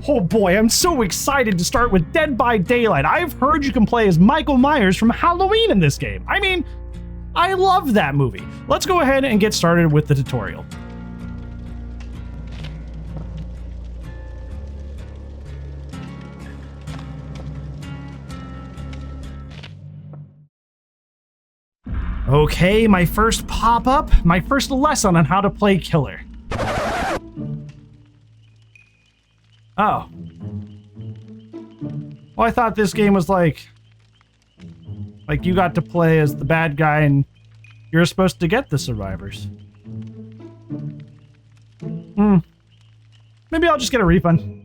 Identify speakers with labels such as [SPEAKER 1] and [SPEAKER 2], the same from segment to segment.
[SPEAKER 1] Oh boy, I'm so excited to start with Dead by Daylight. I've heard you can play as Michael Myers from Halloween in this game. I mean, I love that movie. Let's go ahead and get started with the tutorial. Okay, my first pop-up, my first lesson on how to play killer. Oh. Well, I thought this game was like you got to play as the bad guy and you're supposed to get the survivors. Maybe I'll just get a refund.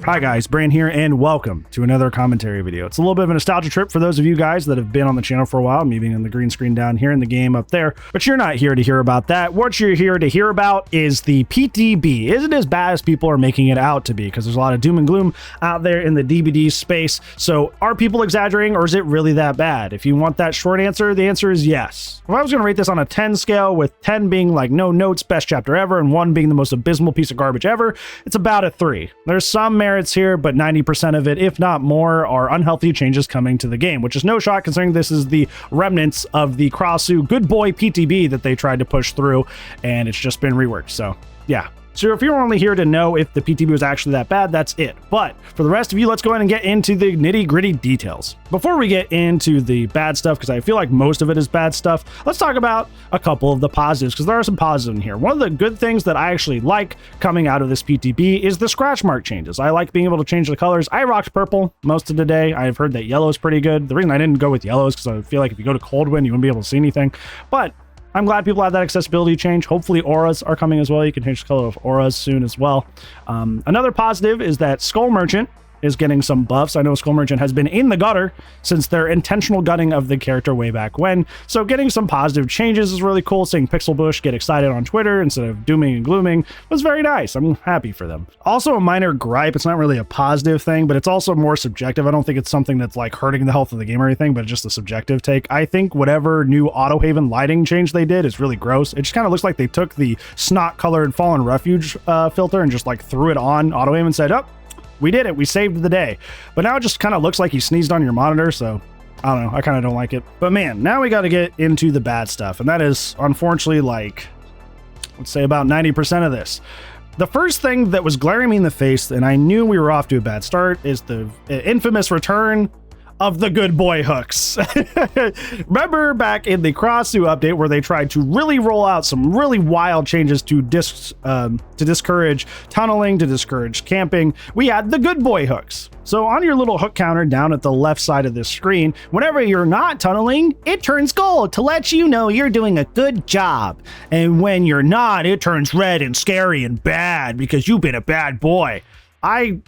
[SPEAKER 1] Hi guys, Bran here, and welcome to another commentary video. It's a little bit of a nostalgia trip for those of you guys that have been on the channel for a while, me being in the green screen down here and the game up there, but you're not here to hear about that. What you're here to hear about is the PTB. Is it as bad as people are making it out to be? Because there's a lot of doom and gloom out there in the DBD space. So are people exaggerating, or is it really that bad? If you want that short answer, the answer is yes. If I was going to rate this on a 10 scale, with 10 being like no notes, best chapter ever, and 1 being the most abysmal piece of garbage ever, it's about a 3. There's some merits here, but 90% of it, if not more, are unhealthy changes coming to the game, which is no shock considering this is the remnants of the Krasu good boy PTB that they tried to push through, and it's just been reworked. So yeah. So if you're only here to know if the PTB was actually that bad, that's it. But for the rest of you, let's go ahead and get into the nitty-gritty details. Before we get into the bad stuff, because I feel like most of it is bad stuff, let's talk about a couple of the positives, because there are some positives in here. One of the good things that I actually like coming out of this PTB is the scratch mark changes. I like being able to change the colors. I rocked purple most of the day. I've heard that yellow is pretty good. The reason I didn't go with yellow is because I feel like if you go to Coldwind, you wouldn't be able to see anything. But I'm glad people have that accessibility change. Hopefully auras are coming as well. You can change the color of auras soon as well. Another positive is that Skull Merchant is getting some buffs. I know Skull Merchant has been in the gutter since their intentional gutting of the character way back when. So getting some positive changes is really cool. Seeing Pixel Bush get excited on Twitter instead of dooming and glooming was very nice. I'm happy for them. Also a minor gripe. It's not really a positive thing, but it's also more subjective. I don't think it's something that's like hurting the health of the game or anything, but just a subjective take. I think whatever new Auto Haven lighting change they did is really gross. It just kind of looks like they took the snot colored Fallen Refuge filter and just like threw it on Auto Haven and said, oh, we did it. We saved the day. But now it just kind of looks like he sneezed on your monitor. So I don't know. I kind of don't like it. But man, now we got to get into the bad stuff. And that is unfortunately like, let's say about 90% of this. The first thing that was glaring me in the face, and I knew we were off to a bad start, is the infamous return of the good boy hooks. Remember back in the Krasu update where they tried to really roll out some really wild changes to discourage tunneling, to discourage camping. We had the good boy hooks. So on your little hook counter down at the left side of this screen, whenever you're not tunneling, it turns gold to let you know you're doing a good job. And when you're not, it turns red and scary and bad because you've been a bad boy. I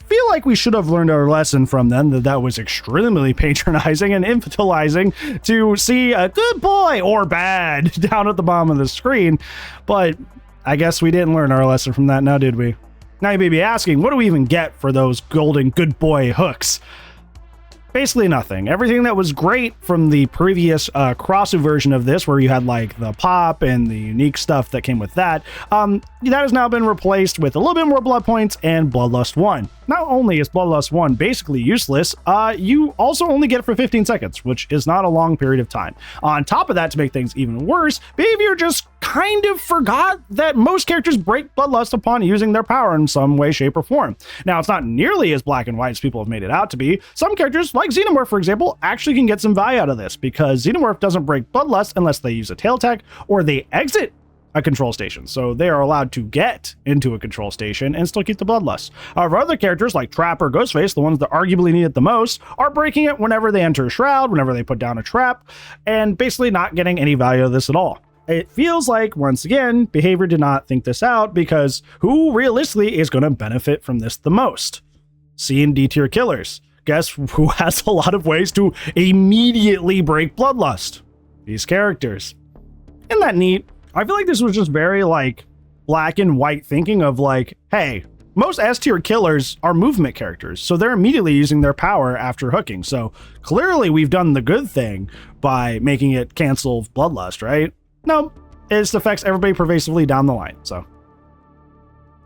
[SPEAKER 1] feel like we should have learned our lesson from them, that was extremely patronizing and infantilizing to see a good boy or bad down at the bottom of the screen. But I guess we didn't learn our lesson from that now, did we? Now you may be asking, what do we even get for those golden good boy hooks? Basically nothing. Everything that was great from the previous Krasu version of this, where you had like the pop and the unique stuff that came with that, that has now been replaced with a little bit more blood points and Bloodlust 1. Not only is Bloodlust 1 basically useless, you also only get it for 15 seconds, which is not a long period of time. On top of that, to make things even worse, Behavior just kind of forgot that most characters break Bloodlust upon using their power in some way, shape, or form. Now, it's not nearly as black and white as people have made it out to be. Some characters, like Xenomorph, for example, actually can get some value out of this, because Xenomorph doesn't break Bloodlust unless they use a tail tech or they exit a control station. So they are allowed to get into a control station and still keep the bloodlust. However, other characters like Trap or Ghostface, the ones that arguably need it the most, are breaking it whenever they enter a shroud, whenever they put down a trap, and basically not getting any value out of this at all. It feels like, once again, Behavior did not think this out, because who realistically is going to benefit from this the most? C and D tier killers. Guess who has a lot of ways to immediately break bloodlust? These characters. Isn't that neat? I feel like this was just very like black and white thinking of like, hey, most S tier killers are movement characters, so they're immediately using their power after hooking. So clearly we've done the good thing by making it cancel bloodlust, right? No, it just affects everybody pervasively down the line. So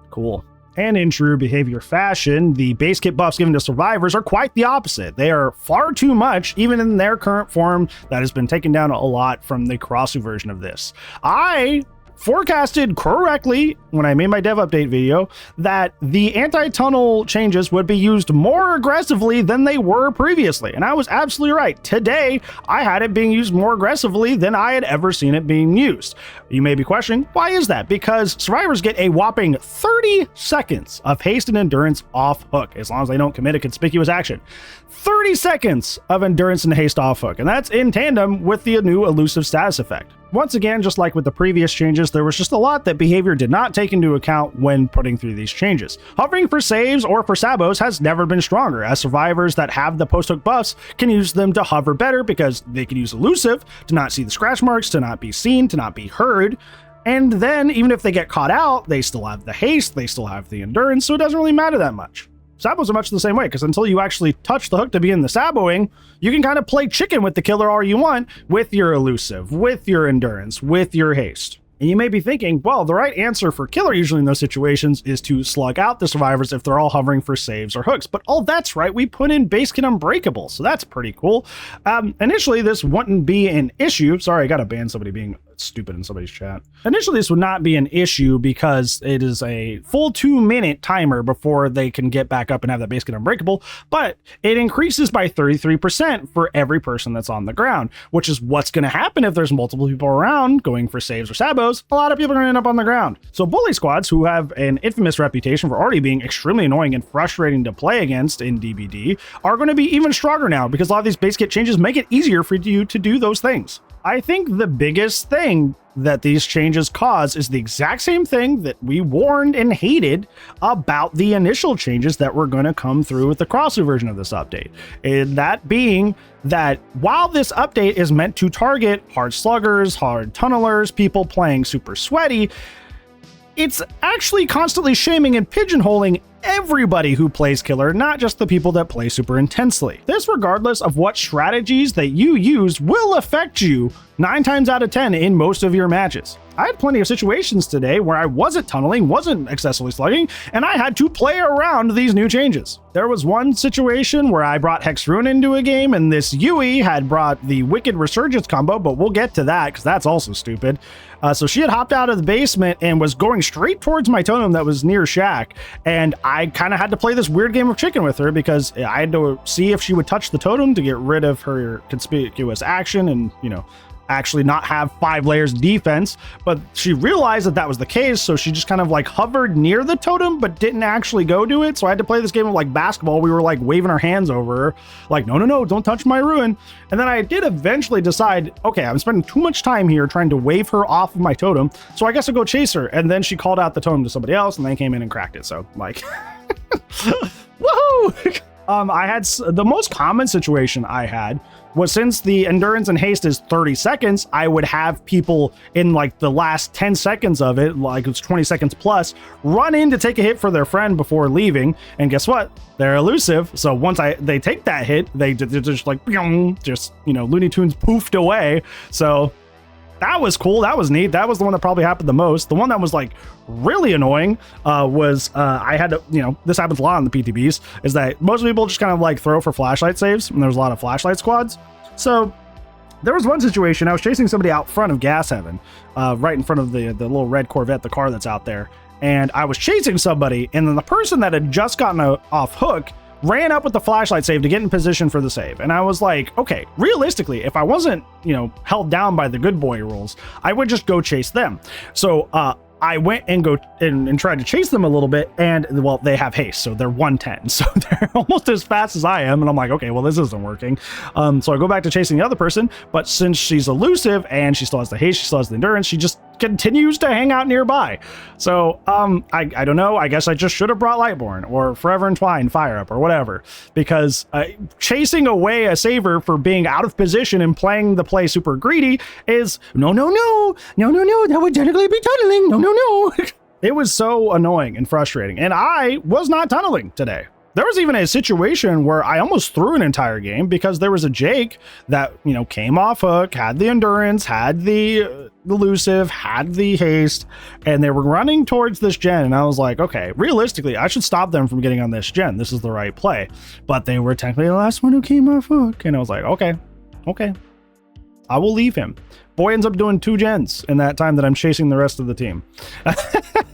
[SPEAKER 1] cool. And in true behavior fashion, the Basekit buffs given to survivors are quite the opposite. They are far too much, even in their current form, that has been taken down a lot from the Karasu version of this. I forecasted correctly when I made my dev update video that the anti-tunnel changes would be used more aggressively than they were previously, and I was absolutely right. Today I had it being used more aggressively than I had ever seen it being used. You may be questioning, why is that? Because survivors get a whopping 30 seconds of haste and endurance off hook as long as they don't commit a conspicuous action. 30 seconds of endurance and haste off hook, and that's in tandem with the new elusive status effect. Once again, just like with the previous changes, there was just a lot that behavior did not take into account when putting through these changes. Hovering for saves or for sabos has never been stronger, as survivors that have the post-hook buffs can use them to hover better because they can use elusive to not see the scratch marks, to not be seen, to not be heard. And then even if they get caught out, they still have the haste, they still have the endurance, so it doesn't really matter that much. Sabos are much the same way, because until you actually touch the hook to begin the saboing, you can kind of play chicken with the killer all you want with your elusive, with your endurance, with your haste. And you may be thinking, well, the right answer for killer usually in those situations is to slug out the survivors if they're all hovering for saves or hooks. But oh, that's right, we put in Basekit Unbreakable, so that's pretty cool. Initially, this wouldn't be an issue. Sorry, I gotta ban somebody being stupid in somebody's chat. Initially, this would not be an issue because it is a full 2-minute timer before they can get back up and have that Basekit Unbreakable, but it increases by 33% for every person that's on the ground, which is what's going to happen if there's multiple people around going for saves or sabos. A lot of people are going to end up on the ground. So bully squads, who have an infamous reputation for already being extremely annoying and frustrating to play against in DBD, are going to be even stronger now because a lot of these Basekit changes make it easier for you to do those things. I think the biggest thing that these changes cause is the exact same thing that we warned and hated about the initial changes that were going to come through with the crossover version of this update. And that being that while this update is meant to target hard sluggers, hard tunnelers, people playing super sweaty, it's actually constantly shaming and pigeonholing everybody who plays killer, not just the people that play super intensely. This, regardless of what strategies that you use, will affect you 9 times out of 10 in most of your matches. I had plenty of situations today where I wasn't tunneling, wasn't excessively slugging, and I had to play around these new changes. There was one situation where I brought Hex Rune into a game, and this Yui had brought the Wicked Resurgence combo, but we'll get to that because that's also stupid. So she had hopped out of the basement and was going straight towards my totem that was near Shack, and I kind of had to play this weird game of chicken with her because I had to see if she would touch the totem to get rid of her conspicuous action and, you know, actually not have 5 layers of defense. But she realized that that was the case, so she just kind of like hovered near the totem but didn't actually go do it. So I had to play this game of like basketball. We were like waving our hands over her like, no, don't touch my ruin. And then I did eventually decide, okay, I'm spending too much time here trying to wave her off of my totem, so I guess I'll go chase her. And then she called out the totem to somebody else and they came in and cracked it. So like woohoo. I had the most common situation I had was, since the endurance and haste is 30 seconds, I would have people in like the last 10 seconds of it, like it's 20 seconds plus, run in to take a hit for their friend before leaving. And guess what? They're elusive. So once they take that hit, they're just like, just, you know, Looney Tunes poofed away. So that was cool. That was neat. That was the one that probably happened the most. The one that was like really annoying was I had to, you know, this happens a lot on the PTBs, is that most people just kind of like throw for flashlight saves, and there's a lot of flashlight squads. So there was one situation, I was chasing somebody out front of Gas Heaven, right in front of the little red Corvette, the car that's out there. And I was chasing somebody, and then the person that had just gotten off hook ran up with the flashlight save to get in position for the save. And I was like, okay, realistically, if I wasn't, you know, held down by the good boy rules, I would just go chase them. So I went and tried to chase them a little bit, and well, they have haste, so they're 110, so they're almost as fast as I am, and I'm like, okay, well, this isn't working. So I go back to chasing the other person, but since she's elusive and she still has the haste, she still has the endurance, she just continues to hang out nearby. So I don't know, I guess I just should have brought Lightborn or Forever Entwined Fire Up or whatever, because chasing away a saver for being out of position and playing the play super greedy is no, that would technically be tunneling, no. It was so annoying and frustrating, and I was not tunneling today. There was even a situation where I almost threw an entire game because there was a Jake that, you know, came off hook, had the endurance, had the elusive, had the haste, and they were running towards this gen. And I was like, okay, realistically, I should stop them from getting on this gen. This is the right play. But they were technically the last one who came off hook. And I was like, okay, I will leave him. Boy ends up doing 2 gens in that time that I'm chasing the rest of the team.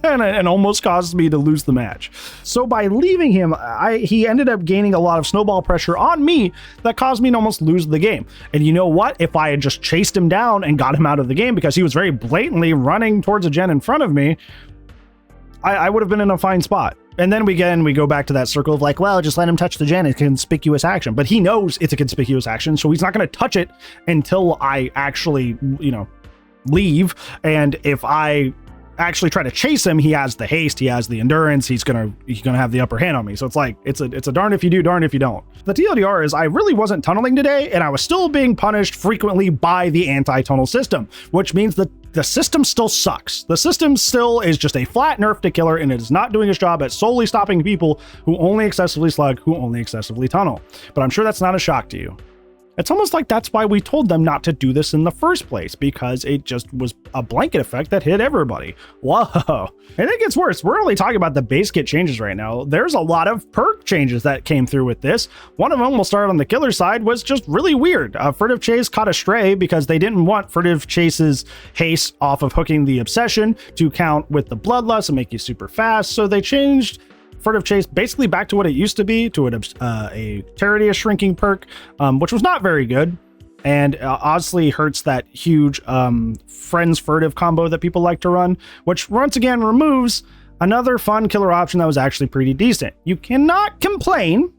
[SPEAKER 1] and almost caused me to lose the match. So by leaving him, he ended up gaining a lot of snowball pressure on me that caused me to almost lose the game. And you know what? If I had just chased him down and got him out of the game because he was very blatantly running towards a gen in front of me, I would have been in a fine spot. And then we go back to that circle of like, well, just let him touch the gen. It's a conspicuous action. But he knows it's a conspicuous action, so he's not going to touch it until I actually, you know, leave. And if I actually try to chase him, he has the haste, he has the endurance, he's gonna have the upper hand on me. So it's like, it's a darn if you do, darn if you don't. The TLDR is I really wasn't tunneling today, and I was still being punished frequently by the anti-tunnel system, which means that the system still sucks. The system still is just a flat nerf to killer, and it is not doing its job at solely stopping people who only excessively slug, who only excessively tunnel. But I'm sure that's not a shock to you. It's almost like that's why we told them not to do this in the first place, because it just was a blanket effect that hit everybody. Whoa. And it gets worse. We're only talking about the Basekit changes right now. There's a lot of perk changes that came through with this. One of them, we'll start on the killer side, was just really weird. Furtive Chase caught a stray because they didn't want Furtive Chase's haste off of hooking the obsession to count with the bloodlust and make you super fast. So they changed Furtive Chase basically back to what it used to be, to a Terrarius shrinking perk, which was not very good, and honestly hurts that huge friends furtive combo that people like to run, which once again removes another fun killer option that was actually pretty decent. You cannot complain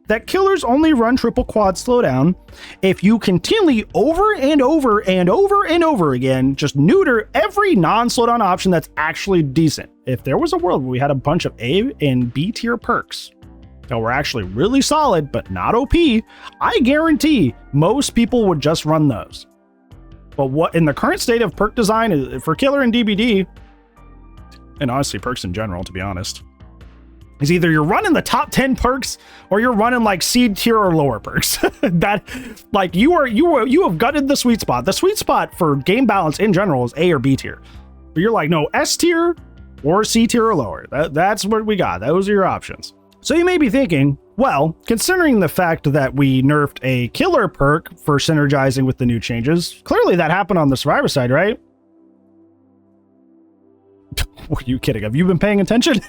[SPEAKER 1] that killers only run triple quad slowdown if you continually over and over and over and over again just neuter every non-slowdown option that's actually decent. If there was a world where we had a bunch of A and B tier perks that were actually really solid but not OP, I guarantee most people would just run those. But what in the current state of perk design for killer and DBD, and honestly perks in general, to be honest, is either you're running the top 10 perks or you're running like seed tier or lower perks. That like you have gutted the sweet spot. The sweet spot for game balance in general is A or B tier. But you're like, no, S tier or C tier or lower. That's what we got. Those are your options. So you may be thinking, well, considering the fact that we nerfed a killer perk for synergizing with the new changes, clearly that happened on the survivor side, right? Are you kidding? Have you been paying attention?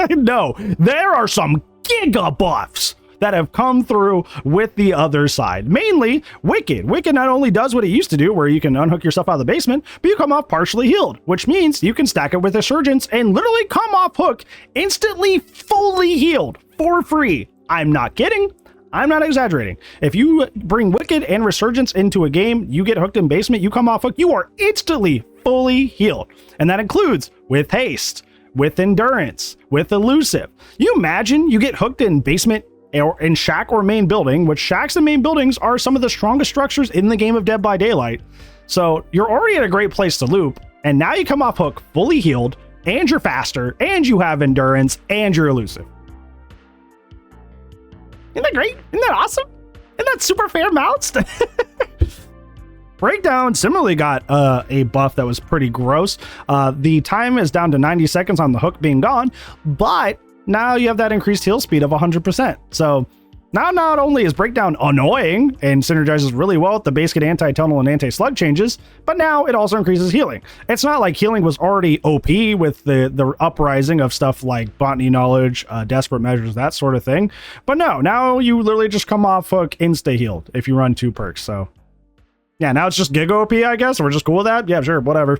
[SPEAKER 1] No, there are some giga buffs that have come through with the other side. Mainly Wicked. Wicked not only does what it used to do, where you can unhook yourself out of the basement, but you come off partially healed, which means you can stack it with Resurgence and literally come off hook instantly fully healed for free. I'm not kidding. I'm not exaggerating. If you bring Wicked and Resurgence into a game, you get hooked in basement, you come off hook, you are instantly fully healed. And that includes with haste, with endurance, with elusive. You imagine you get hooked in basement or in shack or main building, which shacks and main buildings are some of the strongest structures in the game of Dead by Daylight. So you're already at a great place to loop, and now you come off hook fully healed, and you're faster, and you have endurance, and you're elusive. Isn't that great? Isn't that awesome? Isn't that super fair mounts? Breakdown similarly got a buff that was pretty gross. The time is down to 90 seconds on the hook being gone, but now you have that increased heal speed of 100%. So now not only is Breakdown annoying and synergizes really well with the basic anti-tunnel and anti-slug changes, but now it also increases healing. It's not like healing was already OP with the uprising of stuff like botany knowledge, desperate measures, that sort of thing. But no, now you literally just come off hook insta healed if you run 2 perks. So yeah, now it's just Giga OP, I guess. We're just cool with that. Yeah, sure, whatever.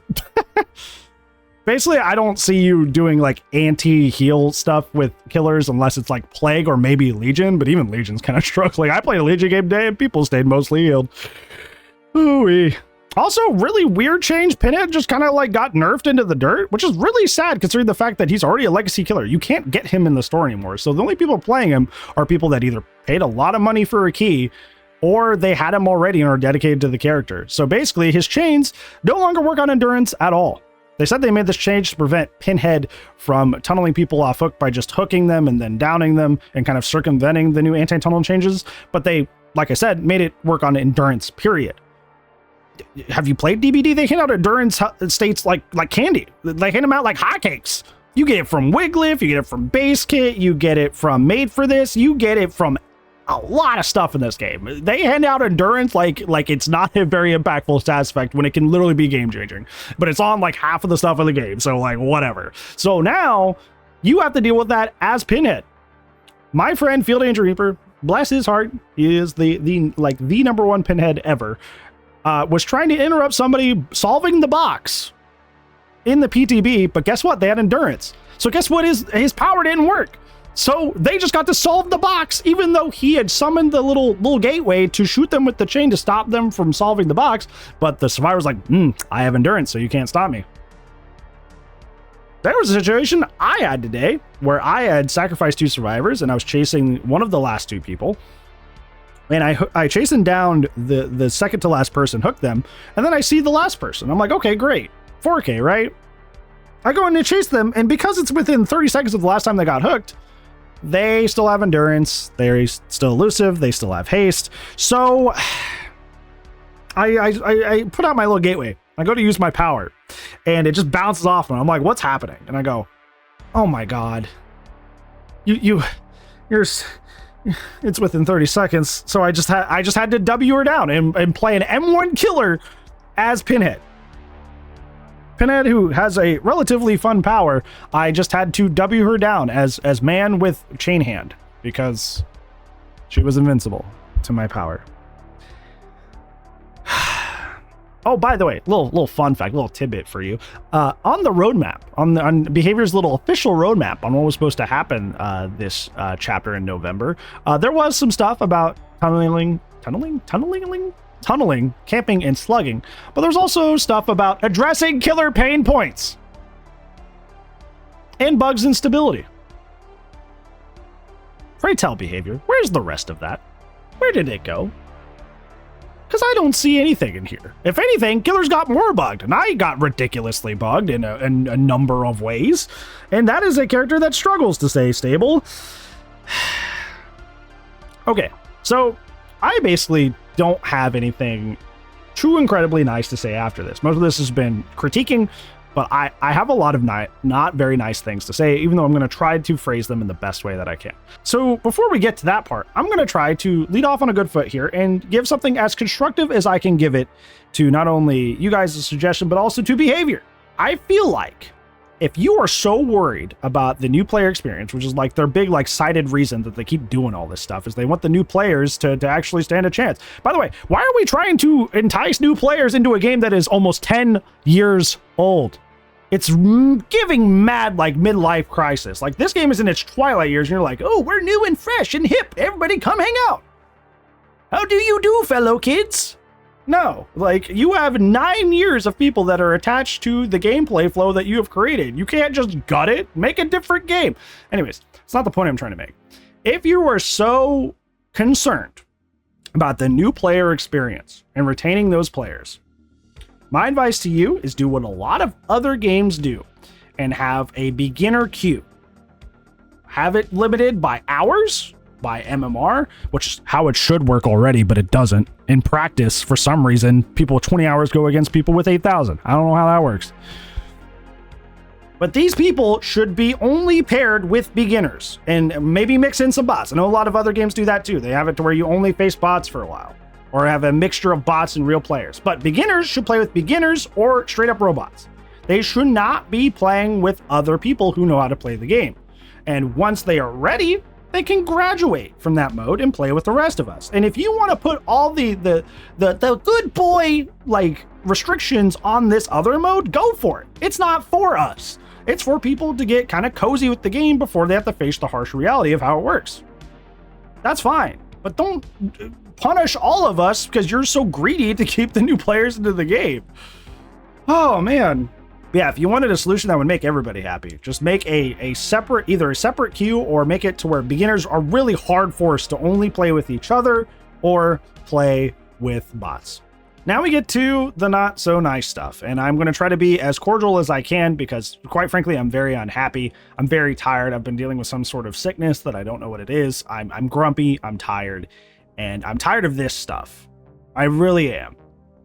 [SPEAKER 1] Basically, I don't see you doing like anti-heal stuff with killers unless it's like Plague or maybe Legion, but even Legion's kind of struggling. I played a Legion game today and people stayed mostly healed. Ooh-wee. Also, really weird change. Pinhead just kind of like got nerfed into the dirt, which is really sad considering the fact that he's already a legacy killer. You can't get him in the store anymore. So the only people playing him are people that either paid a lot of money for a key or they had him already and are dedicated to the character. So basically, his chains no longer work on endurance at all. They said they made this change to prevent Pinhead from tunneling people off hook by just hooking them and then downing them and kind of circumventing the new anti-tunnel changes. But they, like I said, made it work on endurance, period. Have you played DBD? They hand out endurance states like candy. They hand them out like hotcakes. You get it from Wiglif, you get it from Basekit, you get it from Made for This, you get it from a lot of stuff in this game. They hand out endurance like it's not a very impactful stats effect when it can literally be game changing, but it's on like half of the stuff in the game, so like whatever. So now you have to deal with that as Pinhead. My friend Field Angel Reaper, bless his heart, he is the number one Pinhead ever, was trying to interrupt somebody solving the box in the PTB, but guess what? They had endurance. So guess what? His power didn't work. So they just got to solve the box, even though he had summoned the little gateway to shoot them with the chain to stop them from solving the box. But the survivor's like, I have endurance, so you can't stop me. There was a situation I had today where I had sacrificed 2 survivors and I was chasing one of the last 2 people. And I chasing down the second to last person, hooked them, and then I see the last person. I'm like, okay, great. 4K, right? I go in and chase them, and because it's within 30 seconds of the last time they got hooked, they still have endurance, they're still elusive, they still have haste. So I put out my little gateway. I go to use my power, and it just bounces off, and I'm like, what's happening? And I go, oh my god. You're it's within 30 seconds, so I just had to W her down and play an M1 killer as Pinhead. Pinhead, who has a relatively fun power, I just had to W her down as man with chain hand because she was invincible to my power. Oh, by the way, little fun fact, little tidbit for you. On the roadmap, on Behavior's little official roadmap on what was supposed to happen this chapter in November, there was some stuff about tunneling, camping, and slugging, but there's also stuff about addressing killer pain points and bugs and stability. Pray tell, Behavior, where's the rest of that? Where did it go? Because I don't see anything in here. If anything, killers got more bugged, and I got ridiculously bugged in a number of ways, and that is a character that struggles to stay stable. Okay, so I basically don't have anything too incredibly nice to say after this. Most of this has been critiquing, but I have a lot of not very nice things to say, even though I'm going to try to phrase them in the best way that I can. So before we get to that part, I'm going to try to lead off on a good foot here and give something as constructive as I can give it to not only you guys as a suggestion, but also to Behavior. I feel like if you are so worried about the new player experience, which is like their big cited reason that they keep doing all this stuff, is they want the new players to actually stand a chance. By the way, why are we trying to entice new players into a game that is almost 10 years old? It's giving mad midlife crisis. Like, this game is in its twilight years and you're like, oh, we're new and fresh and hip. Everybody come hang out. How do you do, fellow kids? No, you have 9 years of people that are attached to the gameplay flow that you have created. You can't just gut it, make a different game. Anyways, it's not the point I'm trying to make. If you are so concerned about the new player experience and retaining those players, my advice to you is do what a lot of other games do and have a beginner queue. Have it limited by hours, by MMR, which is how it should work already, but it doesn't. In practice, for some reason, people with 20 hours go against people with 8,000. I don't know how that works. But these people should be only paired with beginners and maybe mix in some bots. I know a lot of other games do that too. They have it to where you only face bots for a while or have a mixture of bots and real players. But beginners should play with beginners or straight up robots. They should not be playing with other people who know how to play the game. And once they are ready, they can graduate from that mode and play with the rest of us. And if you want to put all the good boy restrictions on this other mode, go for it. It's not for us. It's for people to get kind of cozy with the game before they have to face the harsh reality of how it works. That's fine, but don't punish all of us because you're so greedy to keep the new players into the game. Oh man. Yeah, if you wanted a solution that would make everybody happy, just make a separate, either a separate queue or make it to where beginners are really hard forced to only play with each other or play with bots. Now we get to the not so nice stuff, and I'm going to try to be as cordial as I can because, quite frankly, I'm very unhappy. I'm very tired. I've been dealing with some sort of sickness that I don't know what it is. I'm grumpy. I'm tired, and I'm tired of this stuff. I really am.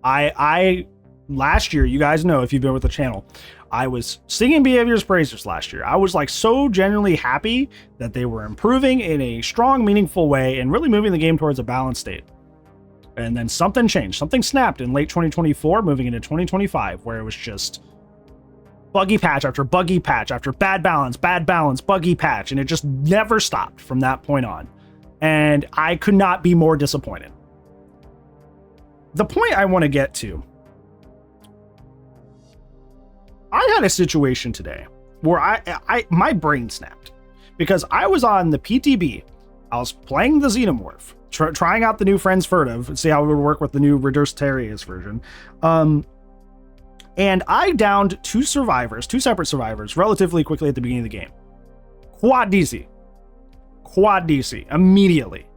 [SPEAKER 1] I last year, you guys know if you've been with the channel, I was singing Behavior's praises last year. I was like so genuinely happy that they were improving in a strong, meaningful way and really moving the game towards a balanced state. And then something changed. Something snapped in late 2024, moving into 2025, where it was just buggy patch after buggy patch after bad balance, buggy patch. And it just never stopped from that point on. And I could not be more disappointed. The point I want to get to, I had a situation today where my brain snapped because I was on the PTB. I was playing the Xenomorph, trying out the new Friends Furtive and see how it would work with the new Reduced Terriers version. And I downed two separate survivors relatively quickly at the beginning of the game. Quad DC, immediately.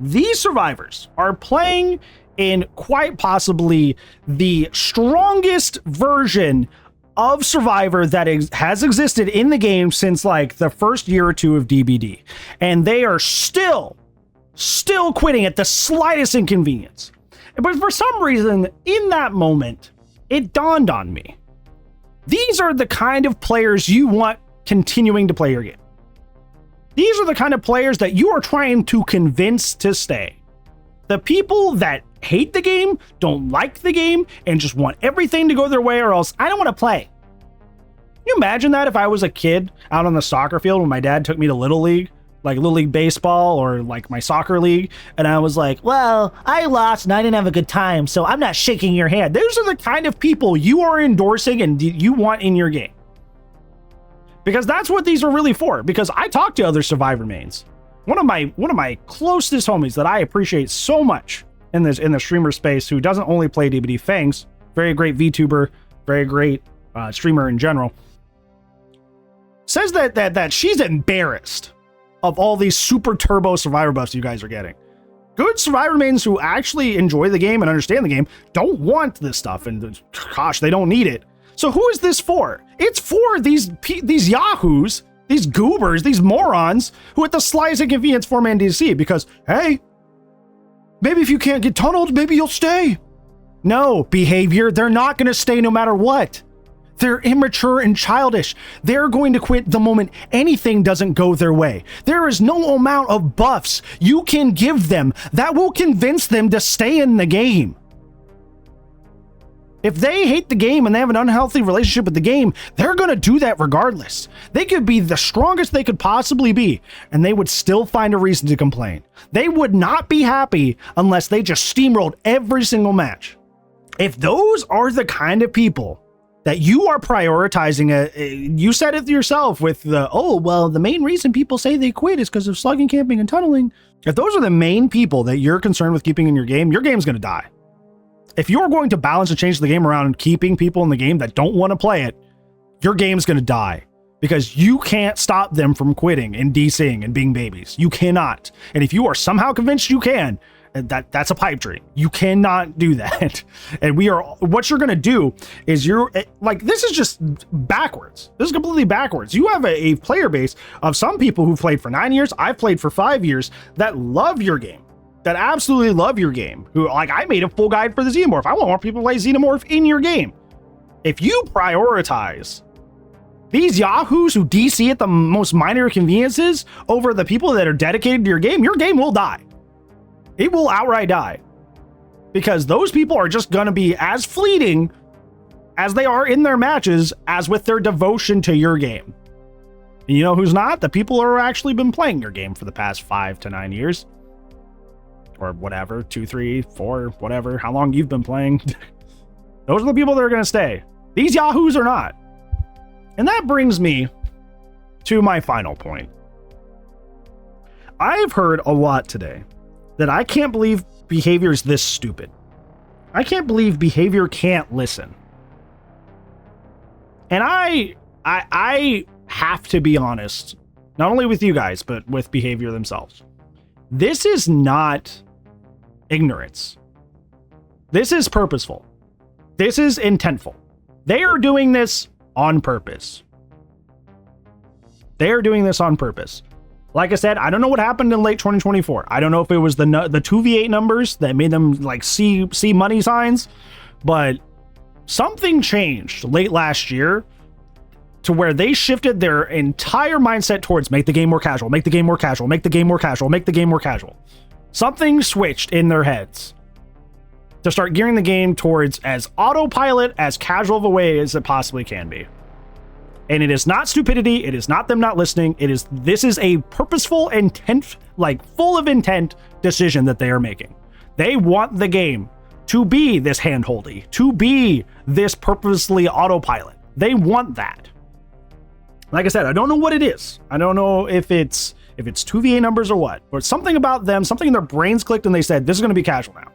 [SPEAKER 1] These survivors are playing in quite possibly the strongest version of Survivor that has existed in the game since like the first year or two of DBD. And they are still quitting at the slightest inconvenience. But for some reason, in that moment, it dawned on me. These are the kind of players you want continuing to play your game. These are the kind of players that you are trying to convince to stay. The people that hate the game, don't like the game, and just want everything to go their way or else I don't want to play. Can you imagine that if I was a kid out on the soccer field when my dad took me to Little League, like Little League Baseball or like my soccer league, and I was like, well, I lost and I didn't have a good time, so I'm not shaking your hand. Those are the kind of people you are endorsing and you want in your game. Because that's what these are really for. Because I talk to other Survivor mains. One of my closest homies that I appreciate so much in the streamer space, who doesn't only play DBD, Fangs, very great VTuber, very great streamer in general, says that she's embarrassed of all these super turbo Survivor buffs you guys are getting. Good Survivor mains who actually enjoy the game and understand the game don't want this stuff, and gosh, they don't need it. So who is this for? It's for these yahoos, these goobers, these morons who at the slightest inconvenience form NDC because, hey, maybe if you can't get tunneled, maybe you'll stay. No, Behavior, they're not going to stay no matter what. They're immature and childish. They're going to quit the moment anything doesn't go their way. There is no amount of buffs you can give them that will convince them to stay in the game. If they hate the game and they have an unhealthy relationship with the game, they're going to do that regardless. They could be the strongest they could possibly be, and they would still find a reason to complain. They would not be happy unless they just steamrolled every single match. If those are the kind of people that you are prioritizing, you said it yourself with the, oh, well, the main reason people say they quit is because of slugging, camping, and tunneling. If those are the main people that you're concerned with keeping in your game's going to die. If you're going to balance and change the game around and keeping people in the game that don't want to play it, your game's going to die because you can't stop them from quitting and DCing and being babies. You cannot. And if you are somehow convinced you can, that's a pipe dream. You cannot do that. And what you're going to do is this is just backwards. This is completely backwards. You have a player base of some people who've played for 9 years. I've played for 5 years that love your game. That absolutely love your game, who, like, I made a full guide for the Xenomorph. I want more people to play Xenomorph in your game. If you prioritize these yahoos who DC at the most minor conveniences over the people that are dedicated to your game will die. It will outright die. Because those people are just going to be as fleeting as they are in their matches as with their devotion to your game. And you know who's not? The people who are actually been playing your game for the past 5 to 9 years. Or whatever, 2, 3, 4, whatever, how long you've been playing. Those are the people that are going to stay. These yahoos are not. And that brings me to my final point. I've heard a lot today that I can't believe Behavior is this stupid. I can't believe Behavior can't listen. And I have to be honest, not only with you guys, but with Behavior themselves. This is not ignorance. This is purposeful. This is intentful. They are doing this on purpose. They are doing this on purpose. Like I said, I don't know what happened in late 2024. I don't know if it was the 2v8 numbers that made them like see money signs, but something changed late last year to where they shifted their entire mindset towards make the game more casual, make the game more casual, make the game more casual, make the game more casual. Something switched in their heads to start gearing the game towards as autopilot, as casual of a way as it possibly can be. And it is not stupidity. It is not them not listening. This is a purposeful intent, like full of intent decision that they are making. They want the game to be this handholdy, to be this purposely autopilot. They want that. Like I said, I don't know what it is. I don't know if it's 2v8 numbers or what, but something about them, something in their brains clicked and they said, this is going to be casual now.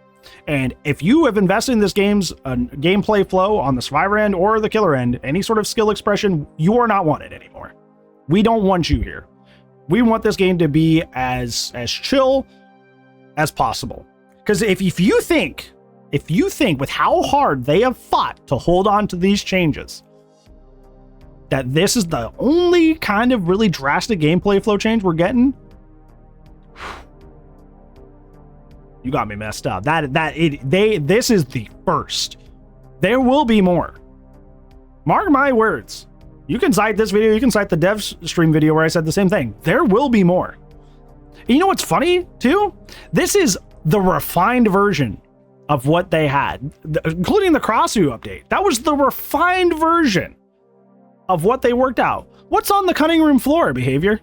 [SPEAKER 1] And if you have invested in this game's gameplay flow on the survivor end or the killer end, any sort of skill expression, you are not wanted anymore. We don't want you here. We want this game to be as chill as possible. Because if you think with how hard they have fought to hold on to these changes, that this is the only kind of really drastic gameplay flow change we're getting, you got me messed up. This is the first. There will be more. Mark my words. You can cite this video, you can cite the dev stream video where I said the same thing. There will be more. And you know what's funny too? This is the refined version of what they had, including the Crossu update. That was the refined version of what they worked out. What's on the cutting room floor, behavior?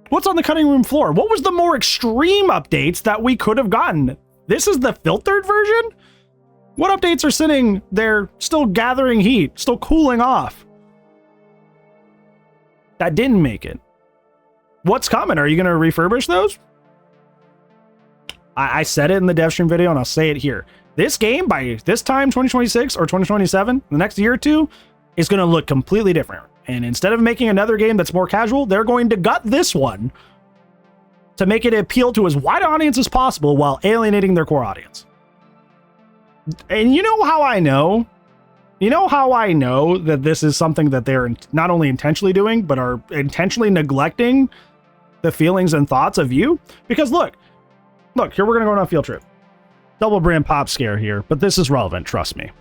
[SPEAKER 1] What's on the cutting room floor? What was the more extreme updates that we could have gotten? This is the filtered version? What updates are sitting there still gathering heat, still cooling off? That didn't make it. What's coming? Are you going to refurbish those? I said it in the dev stream video and I'll say it here. This game, by this time, 2026 or 2027, the next year or two, is going to look completely different. And instead of making another game that's more casual, they're going to gut this one to make it appeal to as wide an audience as possible while alienating their core audience. And you know how I know? You know how I know that this is something that they're not only intentionally doing, but are intentionally neglecting the feelings and thoughts of you? Because look, here we're going to go on a field trip. Double brand pop scare here, but this is relevant, trust me.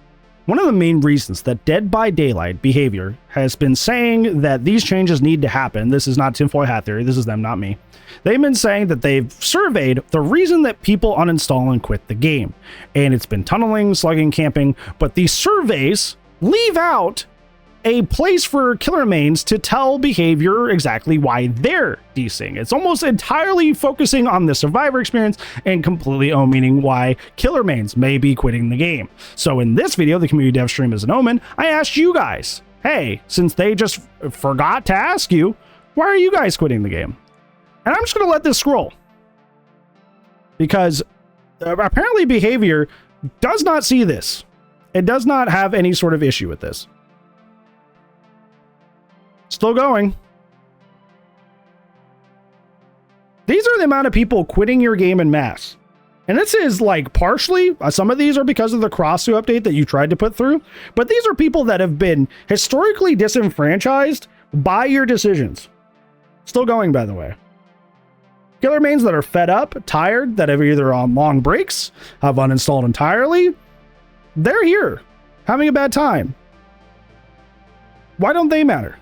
[SPEAKER 1] One of the main reasons that Dead by Daylight behavior has been saying that these changes need to happen, this is not tinfoil hat theory, this is them, not me. They've been saying that they've surveyed the reason that people uninstall and quit the game. And it's been tunneling, slugging, camping, but these surveys leave out a place for killer mains to tell behavior exactly why they're desing. It's almost entirely focusing on the survivor experience and completely omitting why killer mains may be quitting the game. So in this video, the community dev stream is an omen, I asked you guys, hey, since they just forgot to ask you, why are you guys quitting the game? And I'm just going to let this scroll. Because apparently behavior does not see this. It does not have any sort of issue with this. Still going. These are the amount of people quitting your game en masse. And this is like partially, some of these are because of the Crossu update that you tried to put through, but these are people that have been historically disenfranchised by your decisions. Still going, by the way. Killer mains that are fed up, tired, that have either on long breaks, have uninstalled entirely. They're here, having a bad time. Why don't they matter?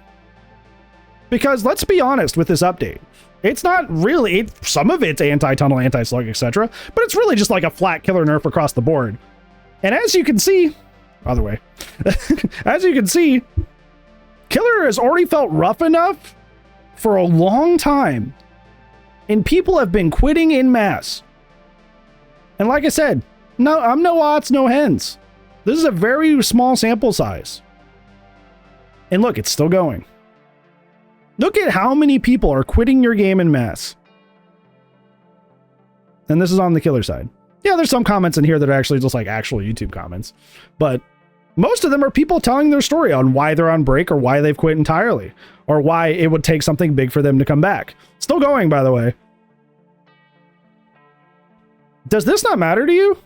[SPEAKER 1] Because let's be honest with this update. It's not really, some of it's anti-tunnel, anti-slug, etc., but it's really just like a flat killer nerf across the board. And as you can see, other way, as you can see, killer has already felt rough enough for a long time, and people have been quitting en masse. And like I said, no, I'm no odds, no hens. This is a very small sample size. And look, it's still going. Look at how many people are quitting your game en masse. And this is on the killer side. Yeah, there's some comments in here that are actually just like actual YouTube comments. But most of them are people telling their story on why they're on break or why they've quit entirely. Or why it would take something big for them to come back. Still going, by the way. Does this not matter to you?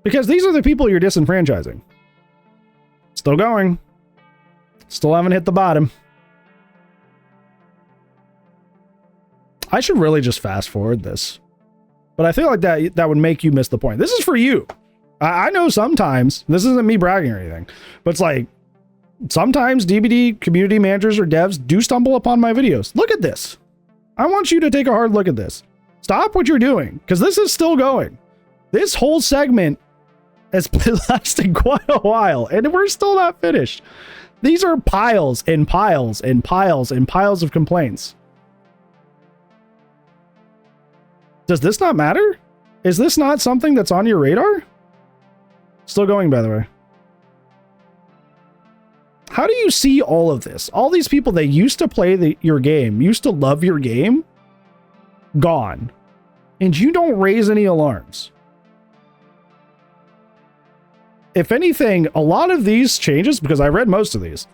[SPEAKER 1] Because these are the people you're disenfranchising. Still going. Still haven't hit the bottom. I should really just fast forward this. But I feel like that would make you miss the point. This is for you. I know sometimes, this isn't me bragging or anything, but it's like, sometimes DBD community managers or devs do stumble upon my videos. Look at this. I want you to take a hard look at this. Stop what you're doing, because this is still going. This whole segment has been lasting quite a while, and we're still not finished. These are piles and piles and piles and piles of complaints. Does this not matter? Is this not something that's on your radar? Still going, by the way. How do you see all of this? All these people that used to play your game, used to love your game, gone. And you don't raise any alarms. If anything, a lot of these changes, because I read most of these,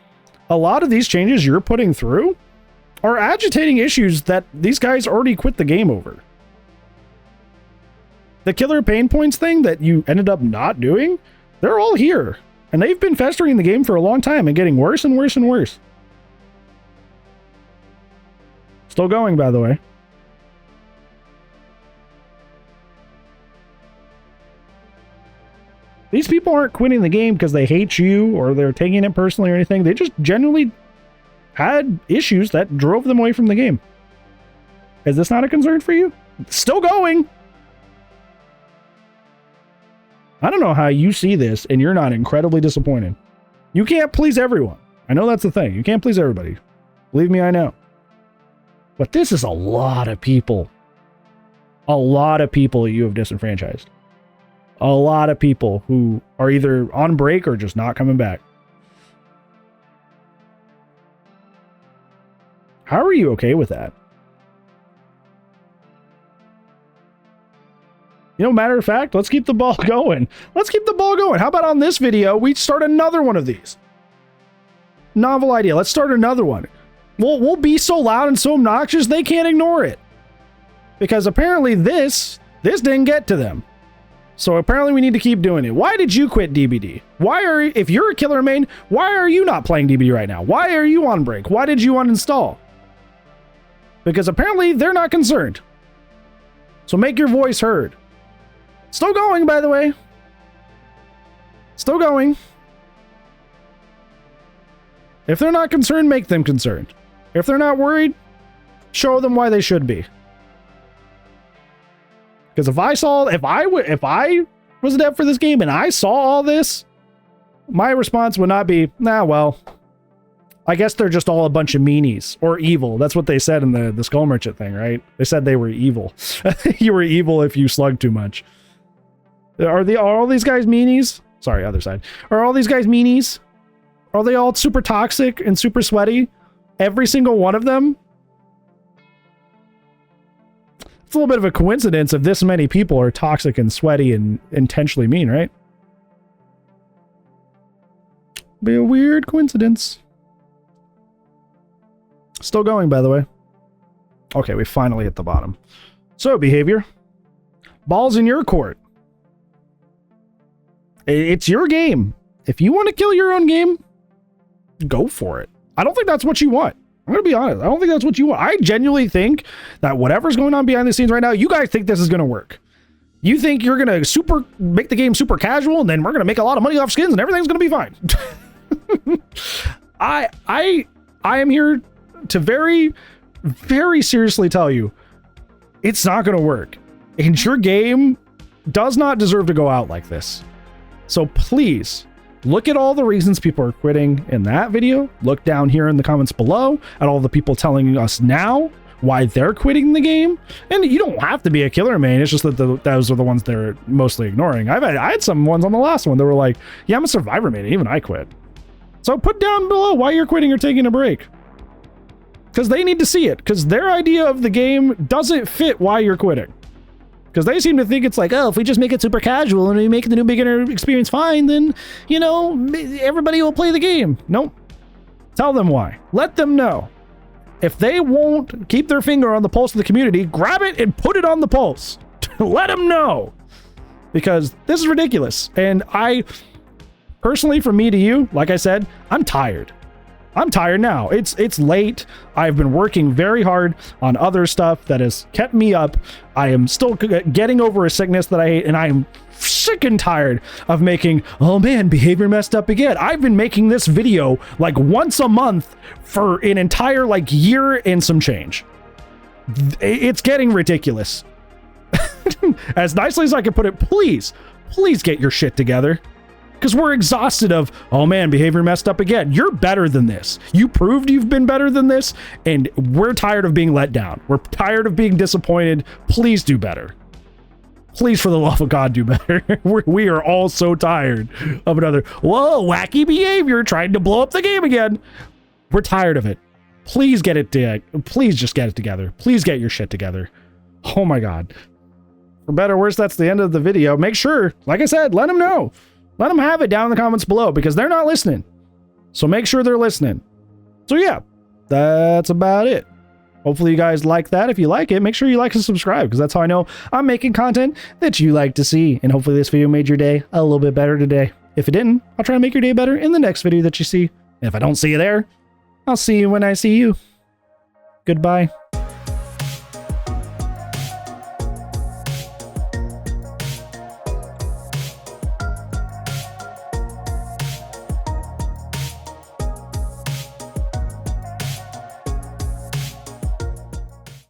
[SPEAKER 1] a lot of these changes you're putting through are agitating issues that these guys already quit the game over. The killer pain points thing that you ended up not doing, they're all here. And they've been festering in the game for a long time and getting worse and worse and worse. Still going, by the way. These people aren't quitting the game because they hate you or they're taking it personally or anything. They just genuinely had issues that drove them away from the game. Is this not a concern for you? Still going. I don't know how you see this and you're not incredibly disappointed. You can't please everyone. I know that's the thing. You can't please everybody. Believe me, I know. But this is a lot of people. A lot of people you have disenfranchised. A lot of people who are either on break or just not coming back. How are you okay with that? You know, matter of fact, let's keep the ball going. Let's keep the ball going. How about on this video, we start another one of these? Novel idea. Let's start another one. We'll be so loud and so obnoxious, they can't ignore it. Because apparently this didn't get to them. So apparently we need to keep doing it. Why did you quit DBD? If you're a killer main, why are you not playing DBD right now? Why are you on break? Why did you uninstall? Because apparently they're not concerned. So make your voice heard. Still going, by the way. Still going. If they're not concerned, make them concerned. If they're not worried, show them why they should be. Because if I was a dev for this game and I saw all this, my response would not be, nah, well, I guess they're just all a bunch of meanies or evil. That's what they said in the Skull Merchant thing, right? They said they were evil. You were evil if you slugged too much. Are all these guys meanies? Sorry, other side. Are all these guys meanies? Are they all super toxic and super sweaty? Every single one of them? It's a little bit of a coincidence if this many people are toxic and sweaty and intentionally mean, right? Be a weird coincidence. Still going, by the way. Okay, we finally hit the bottom. So, behavior. Ball's in your court. It's your game. If you want to kill your own game, go for it. I don't think that's what you want. I'm going to be honest. I don't think that's what you want. I genuinely think that whatever's going on behind the scenes right now, you guys think this is going to work. You think you're going to make the game super casual and then we're going to make a lot of money off skins and everything's going to be fine. I am here to very, very seriously tell you it's not going to work. And your game does not deserve to go out like this. So please look at all the reasons people are quitting in that video. Look down here in the comments below at all the people telling us now why they're quitting the game. And you don't have to be a killer main. It's just that those are the ones they're mostly ignoring. I had some ones on the last one that were like, yeah, I'm a survivor main. Even I quit. So put down below why you're quitting or taking a break. Because they need to see it. Because their idea of the game doesn't fit why you're quitting. Because they seem to think it's like, oh, if we just make it super casual and we make the new beginner experience fine, then, you know, everybody will play the game. Nope. Tell them why. Let them know. If they won't keep their finger on the pulse of the community, grab it and put it on the pulse. Let them know, because this is ridiculous. And I personally, from me to you, like I said, I'm tired. I'm tired now. It's late. I've been working very hard on other stuff that has kept me up. I am still getting over a sickness that I hate, and I am sick and tired of making, oh man, behavior messed up again. I've been making this video like once a month for an entire like year and some change. It's getting ridiculous. As nicely as I can put it, please get your shit together. Because we're exhausted of, oh man, behavior messed up again. You're better than this. You proved you've been better than this, and we're tired of being let down. We're tired of being disappointed. Please do better. Please, for the love of God, do better. We are all so tired of another, whoa, wacky behavior trying to blow up the game again. We're tired of it. Please get it please just get it together. Please get your shit together. Oh my God. For better or worse, that's the end of the video. Make sure, like I said, let them know. Let them have it down in the comments below, because they're not listening. So make sure they're listening. So yeah, that's about it. Hopefully you guys like that. If you like it, make sure you like and subscribe, because that's how I know I'm making content that you like to see. And hopefully this video made your day a little bit better today. If it didn't, I'll try to make your day better in the next video that you see. And if I don't see you there, I'll see you when I see you. Goodbye.